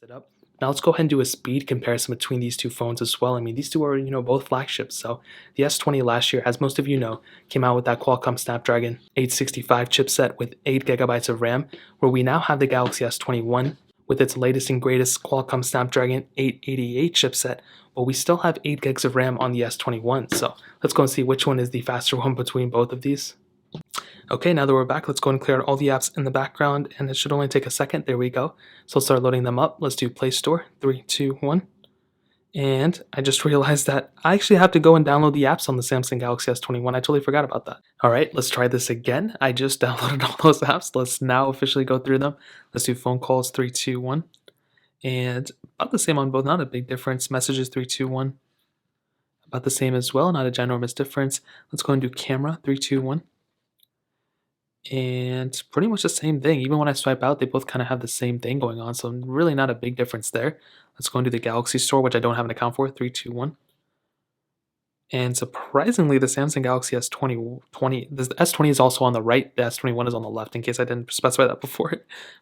It up. Now let's go ahead and do a speed comparison between these two phones as well. I mean, these two are, both flagships. So the S20 last year, as most of you know, came out with that Qualcomm Snapdragon 865 chipset with 8 gigabytes of RAM, where we now have the Galaxy S21 with its latest and greatest Qualcomm Snapdragon 888 chipset, but we still have 8 gigs of RAM on the S21. So let's go and see which one is the faster one between both of these. Okay, now that we're back, let's go and clear out all the apps in the background, and it should only take a second. There we go. So let's start loading them up. Let's do Play Store, 3, 2, 1. And I just realized that I actually have to go and download the apps on the Samsung Galaxy S21. I totally forgot about that. All right, let's try this again. I just downloaded all those apps. Let's now officially go through them. Let's do phone calls, 3, 2, 1. And about the same on both, not a big difference. Messages, 3, 2, 1. About the same as well, not a ginormous difference. Let's go and do camera, 3, 2, 1. And pretty much the same thing. Even when I swipe out, they both kind of have the same thing going on. So really not a big difference there. Let's go into the Galaxy Store, which I don't have an account for. 3, 2, 1. And surprisingly, the Samsung Galaxy S20, the S20 is also on the right. The S21 is on the left, in case I didn't specify that before.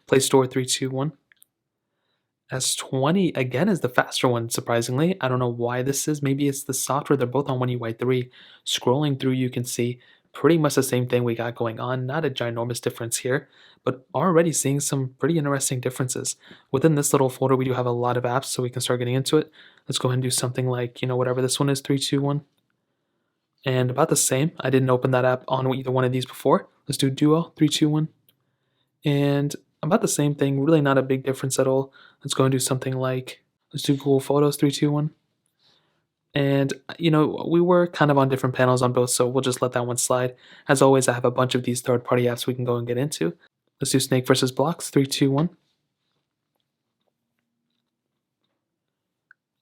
Play Store, 3, 2, 1. S20, again, is the faster one, surprisingly. I don't know why this is. Maybe it's the software. They're both on One UI 3. Scrolling through, you can see pretty much the same thing we got going on. Not a ginormous difference here, but already seeing some pretty interesting differences. Within this little folder, we do have a lot of apps, so we can start getting into it. Let's go ahead and do something like, whatever this one is, 3, 2, 1. And about the same. I didn't open that app on either one of these before. Let's do Duo, 3, 2, 1. And about the same thing, really not a big difference at all. Let's go and do something like, let's do Google Photos, 3, 2, 1. And, we were kind of on different panels on both, so we'll just let that one slide. As always, I have a bunch of these third-party apps we can go and get into. Let's do Snake versus Blocks, 3, 2, 1.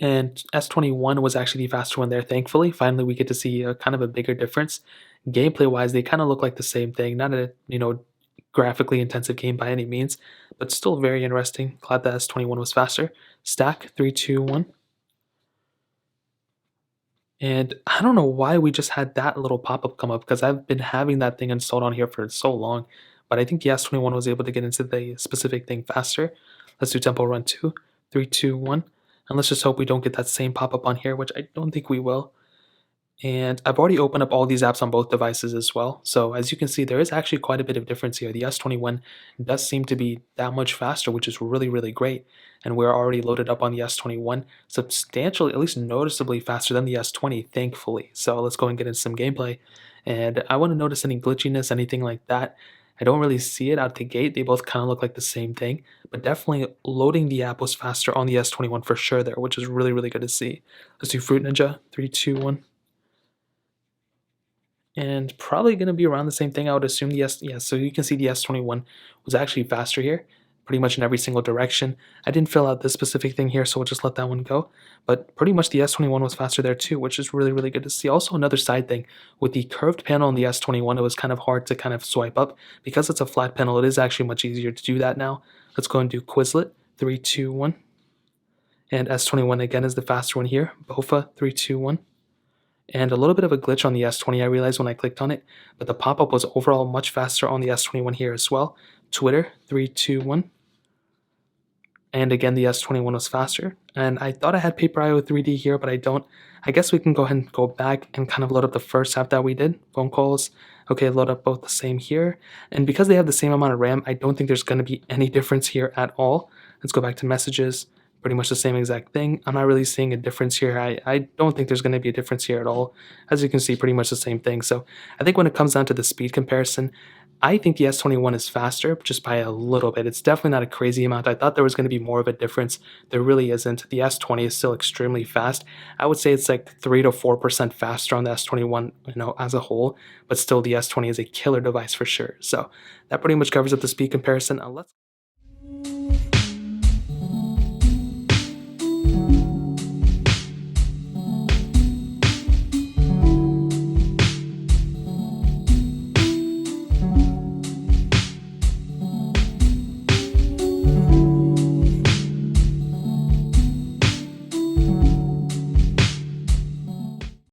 And S21 was actually the faster one there, thankfully. Finally, we get to see a kind of a bigger difference. Gameplay-wise, they kind of look like the same thing. Not a, graphically intensive game by any means, but still very interesting. Glad that S21 was faster. Stack, 3, 2, 1. And I don't know why we just had that little pop-up come up, because I've been having that thing installed on here for so long. But I think the S21 was able to get into the specific thing faster. Let's do Tempo Run 2, 3, 2, 1. And let's just hope we don't get that same pop-up on here, which I don't think we will. And I've already opened up all these apps on both devices as well. So as you can see, there is actually quite a bit of difference here. The S21 does seem to be that much faster, which is really, really great. And we're already loaded up on the S21, substantially, at least noticeably faster than the S20, thankfully. So let's go and get into some gameplay. And I want to notice any glitchiness, anything like that. I don't really see it out the gate. They both kind of look like the same thing. But definitely loading the app was faster on the S21 for sure there, which is really, really good to see. Let's do Fruit Ninja, 3, 2, 1. And probably going to be around the same thing. I would assume so you can see the S21 was actually faster here, pretty much in every single direction. I didn't fill out this specific thing here, so we'll just let that one go. But pretty much the S21 was faster there too, which is really, really good to see. Also, another side thing, with the curved panel on the S21, it was kind of hard to kind of swipe up. Because it's a flat panel, it is actually much easier to do that now. Let's go and do Quizlet, 3, 2, 1. And S21 again is the faster one here. Bofa, 3, 2, 1. And a little bit of a glitch on the S20, I realized when I clicked on it, but the pop-up was overall much faster on the S21 here as well. Twitter, 3, 2, 1. And again, the S21 was faster. And I thought I had Paper IO 3D here, but I don't. I guess we can go ahead and go back and kind of load up the first app that we did, phone calls. Okay, load up both the same here. And because they have the same amount of RAM, I don't think there's going to be any difference here at all. Let's go back to messages. Pretty much the same exact thing. I'm not really seeing a difference here. I don't think there's going to be a difference here at all. As you can see, pretty much the same thing. So I think when it comes down to the speed comparison, I think the S21 is faster just by a little bit. It's definitely not a crazy amount. I thought there was going to be more of a difference. There really isn't. The S20 is still extremely fast. I would say it's like 3 to 4% faster on the S21, as a whole, but still the S20 is a killer device for sure. So that pretty much covers up the speed comparison. Let's